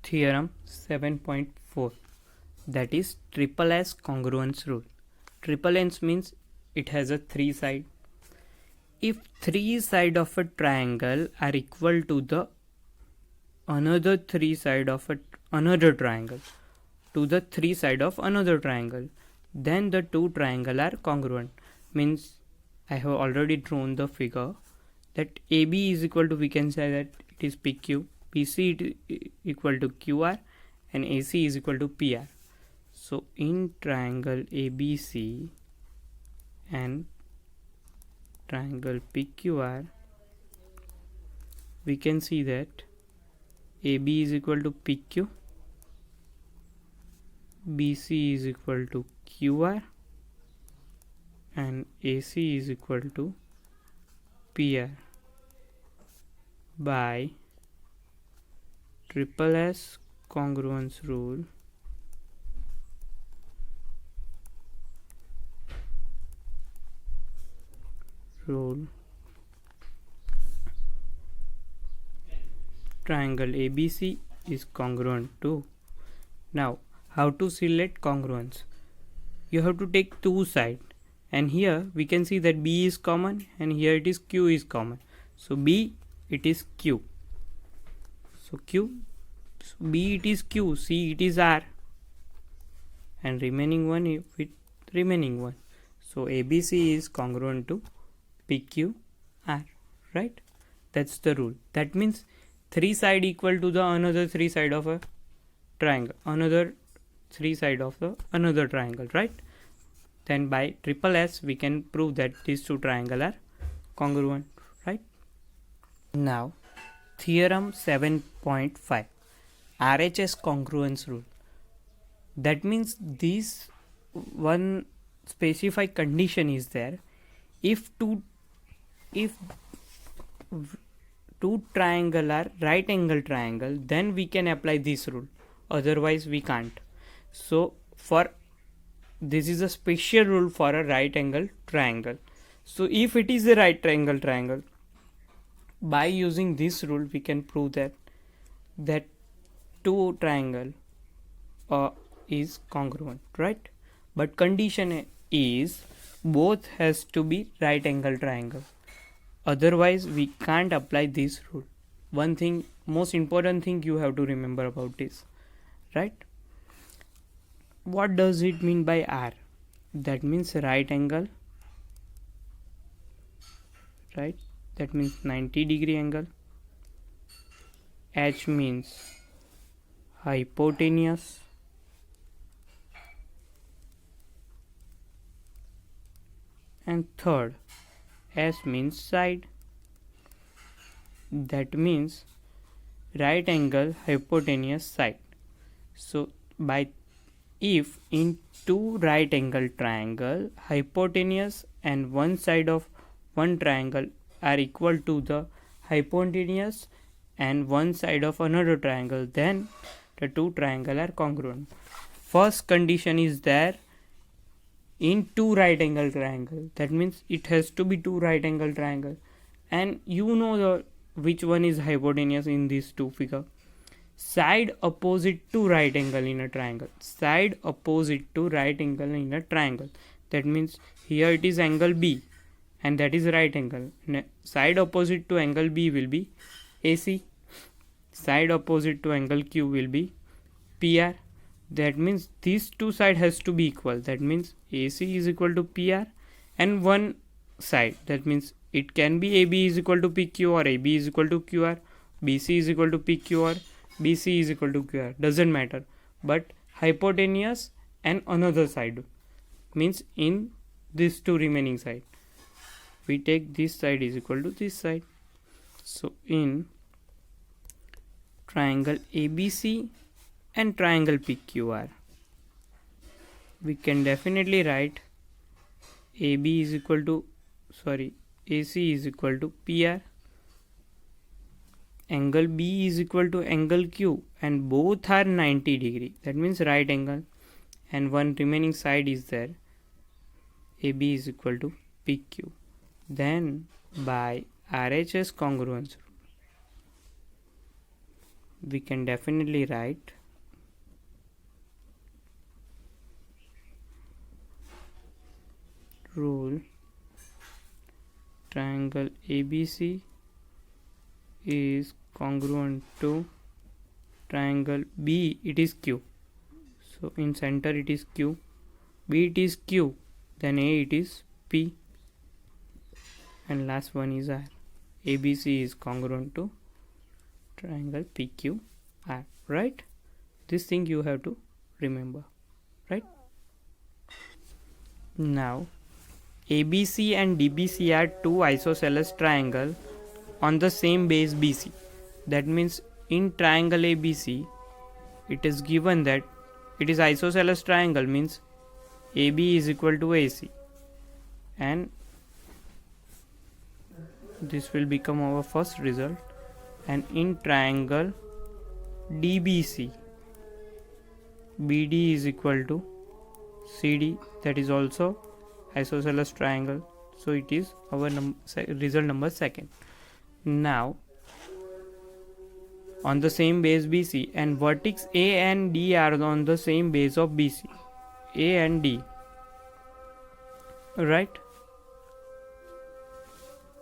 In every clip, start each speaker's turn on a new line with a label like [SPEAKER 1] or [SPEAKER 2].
[SPEAKER 1] Theorem 7.4, that is triple S congruence rule. Triple S means it has a three side. If three side of a triangle are equal to the another three side of another triangle to the three side of another triangle, then the two triangle are congruent. Means I have already drawn the figure that AB is equal to, we can say that it is PQ, BC equal to QR, and AC is equal to PR. So in triangle ABC and triangle PQR, we can see that AB is equal to PQ, BC is equal to QR, and AC is equal to PR by triple S congruence rule. Triangle ABC is congruent to. Now, how to select congruence? You have to take two sides, and here we can see that B is common and here it is Q is common. So B it is Q. So B it is Q, C it is R, and remaining one with remaining one. So ABC is congruent to PQR, right? That's the rule. That means three side equal to the another three side of a triangle, another three side of the another triangle, right? Then by triple S we can prove that these two triangles are congruent, right? Now theorem 7.5, RHS congruence rule. That means this one specified condition is there. If two triangle are right angle triangle, then we can apply this rule, otherwise we can't. So for this is a special rule for a right angle triangle. So if it is a right angle triangle, by using this rule we can prove that two triangle is congruent, right? But condition is both has to be right angle triangle, otherwise we can't apply this rule. One thing, most important thing you have to remember about this, right? What does it mean by R? That means right angle, right? That means 90-degree angle. H means hypotenuse, and third S means side. That means right angle hypotenuse side. So by if in two right angle triangle, hypotenuse and one side of one triangle are equal to the hypotenuse and one side of another triangle, then the two triangle are congruent. First condition is there in two right angle triangle, that means it has to be two right angle triangle, and you know which one is hypotenuse in these two figure. Side opposite to right angle in a triangle, side opposite to right angle in a triangle, that means here it is angle B and that is right angle. Side opposite to angle B will be AC, side opposite to angle Q will be PR. That means these two side has to be equal, that means AC is equal to PR, and one side, that means it can be AB is equal to PQ or AB is equal to QR, BC is equal to PQ or BC is equal to QR, doesn't matter, but hypotenuse and another side means in these two remaining side we take this side is equal to this side. So in triangle ABC and triangle PQR, we can definitely write AC is equal to PR, angle B is equal to angle Q, and both are 90-degree, that means right angle, and one remaining side is there, AB is equal to PQ. Then by RHS congruence we can definitely write rule triangle ABC is congruent to triangle B, it is Q. So in center it is Q, B it is Q, then A it is P, and last one is R. ABC is congruent to triangle PQR, right? This thing you have to remember, right? Now ABC and DBC are two isosceles triangle on the same base BC. That means in triangle ABC it is given that it is isosceles triangle, means AB is equal to AC, and this will become our first result. And in triangle DBC, BD is equal to CD, that is also isosceles triangle, so it is our result number second. Now on the same base BC, and vertex A and D are on the same base of BC, A and D, right,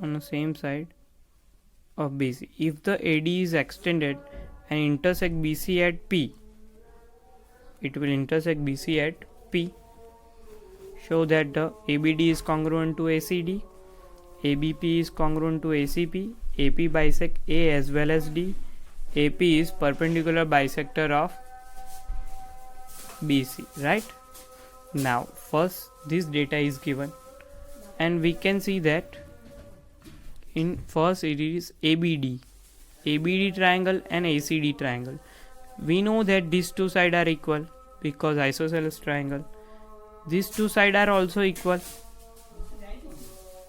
[SPEAKER 1] on the same side of BC. If the AD is extended and intersect BC at P, it will intersect BC at P. Show that the ABD is congruent to ACD, ABP is congruent to ACP, AP bisect A as well as D, AP is perpendicular bisector of BC, right? Now first this data is given, and we can see that in first it is ABD triangle and ACD triangle. We know that these two sides are equal because isosceles triangle. These two sides are also equal,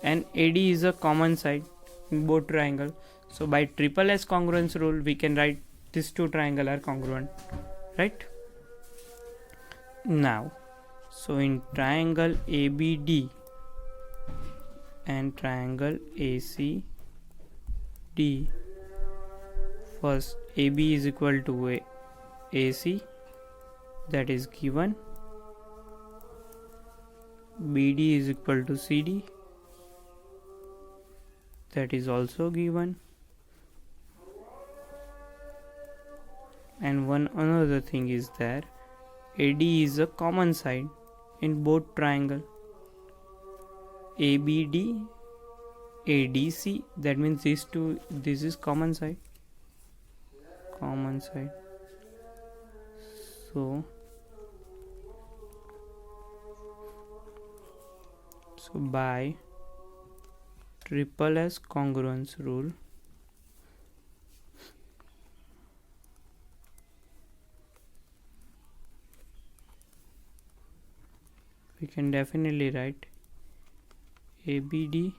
[SPEAKER 1] and AD is a common side in both triangle. So by triple S congruence rule we can write these two triangle are congruent, right? Now so in triangle ABD and triangle ACD, first AB is equal to AC, that is given, BD is equal to CD, that is also given, and one another thing is there, AD is a common side in both triangle, ABD ADC, that means these two, this is common side, so by triple S congruence rule we can definitely write ABD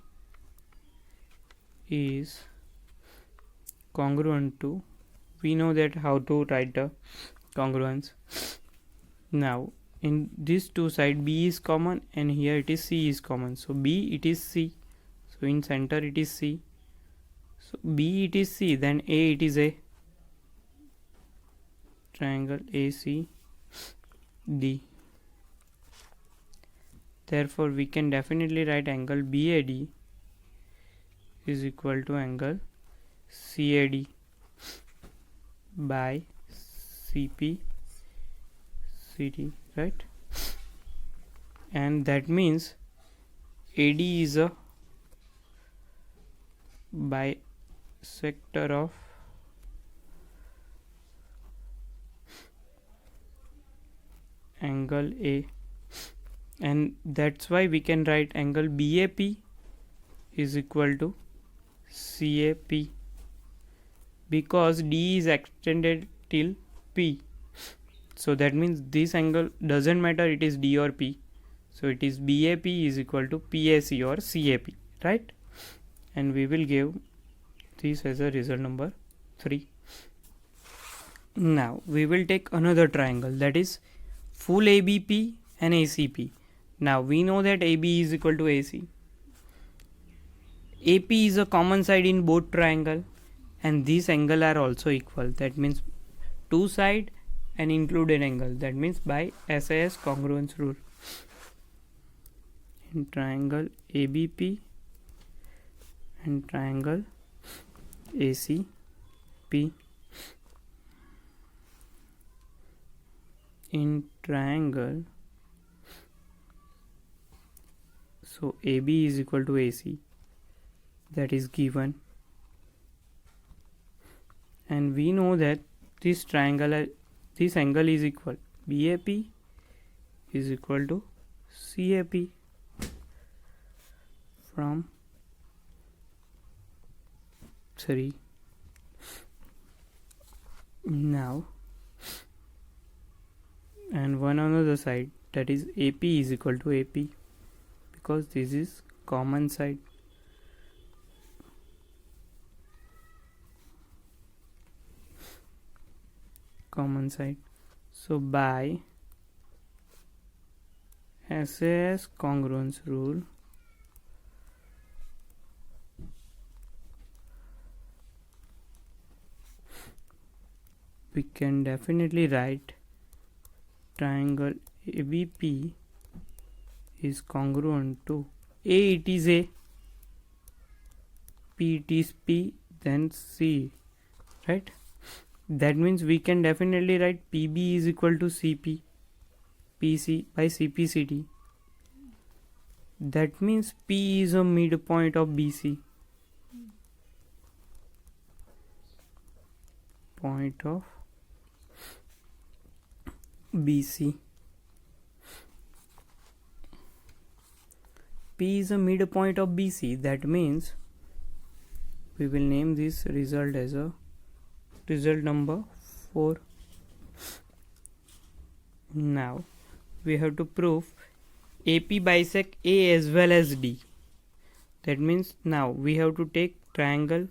[SPEAKER 1] is congruent to, we know that how to write the congruence. Now in these two side B is common and here it is C is common, so B it is C, so in center it is C, so B it is C, then A it is A, triangle ACD. Therefore we can definitely write angle BAD is equal to angle CAD by CP CD, right? And that means AD is a bisector of angle A, and that's why we can write angle BAP is equal to CAP, because D is extended till P, so that means this angle doesn't matter it is D or P, so it is BAP is equal to PAC or CAP, right? And we will give this as a result number 3. Now we will take another triangle, that is full ABP and ACP. Now we know that AB is equal to AC. AP is a common side in both triangle. and these angle are also equal. That means two side and included angle. That means by SAS congruence rule. In triangle ABP and triangle ACP. In triangle, so AB is equal to AC, that is given, and we know that this triangle, this angle is equal, BAP is equal to CAP from 3. Now, and one on the other side, that is AP is equal to AP, because this is common side. Common side. So by SAS congruence rule, we can definitely write triangle ABP is congruent to A, it is A, P, it is P, then C, right? That means we can definitely write PB is equal to CP, PC by CPCD. That means P is a midpoint of BC. Point of BC. P is a midpoint of BC. That means we will name this result as a result number 4. Now we have to prove AP bisect A as well as D. That means now we have to take triangle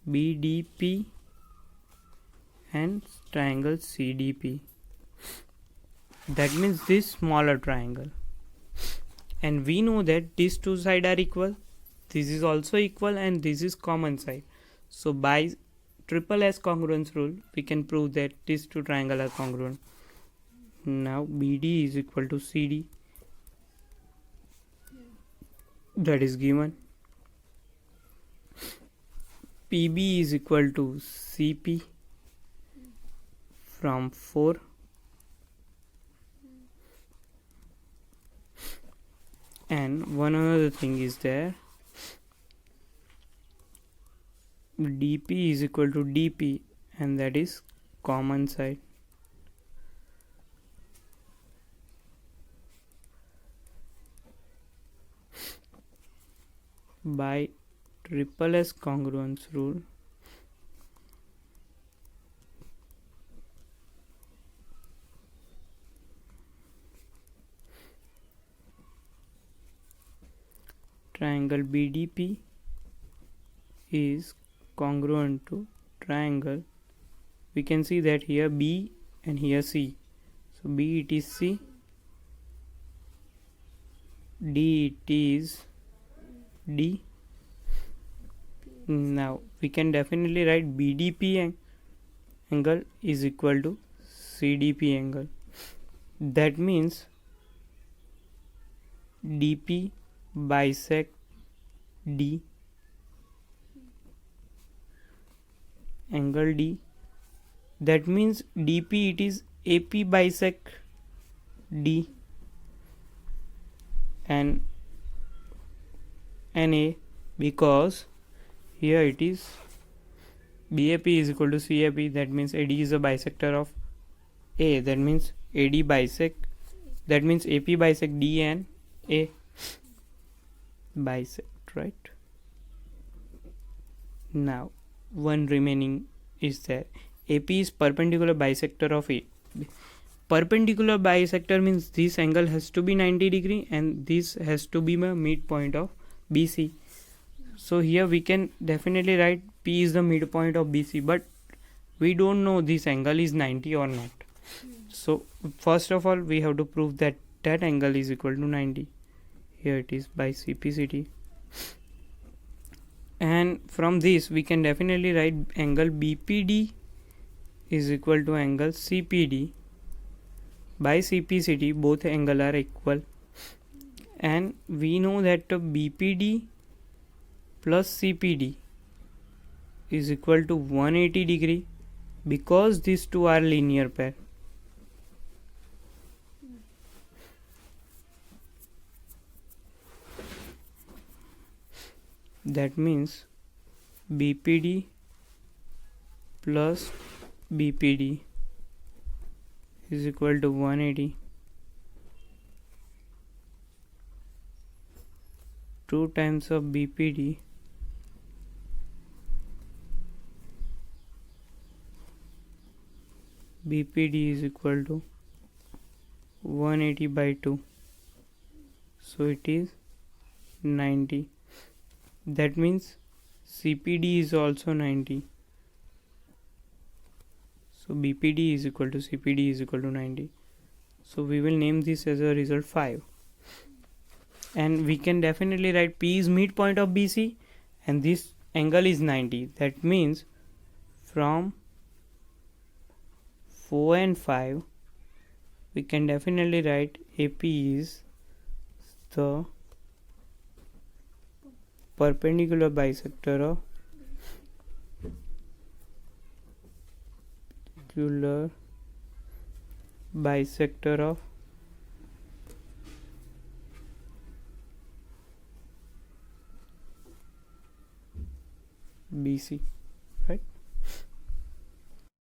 [SPEAKER 1] BDP and triangle CDP. That means this smaller triangle, and we know that these two sides are equal, this is also equal, and this is common side. So by triple S congruence rule we can prove that these two triangles are congruent. Now BD is equal to CD, that is given. PB is equal to CP from 4. And one other thing is there, DP is equal to DP, and that is common side. By triple S congruence rule, triangle BDP is congruent to triangle, we can see that here B and here C. So B it is C, D it is D. Now we can definitely write BDP angle is equal to CDP angle. That means DP bisect D, angle D. That means DP it is AP bisect D and NA, because here it is BAP is equal to CAP. That means AD is a bisector of A. That means AD bisect. That means AP bisect D and A bisect, right? Now one remaining is there. AP is perpendicular bisector of A. Perpendicular bisector means this angle has to be 90 degree and this has to be the midpoint of BC. So here we can definitely write P is the midpoint of BC, but we don't know this angle is 90 or not. So first of all we have to prove that that angle is equal to 90. Here it is by CPCD. And from this we can definitely write angle BPD is equal to angle CPD. By CPCD both angle are equal, and we know that BPD plus CPD is equal to 180 degree because these two are linear pair. That means BPD plus BPD is equal to 180. 2 times of BPD is equal to 180 by 2, so it is 90. That means CPD is also 90. So BPD is equal to CPD is equal to 90. So we will name this as a result 5. And we can definitely write P is midpoint of BC and this angle is 90. That means from 4 and 5 we can definitely write AP is the perpendicular bisector of BC.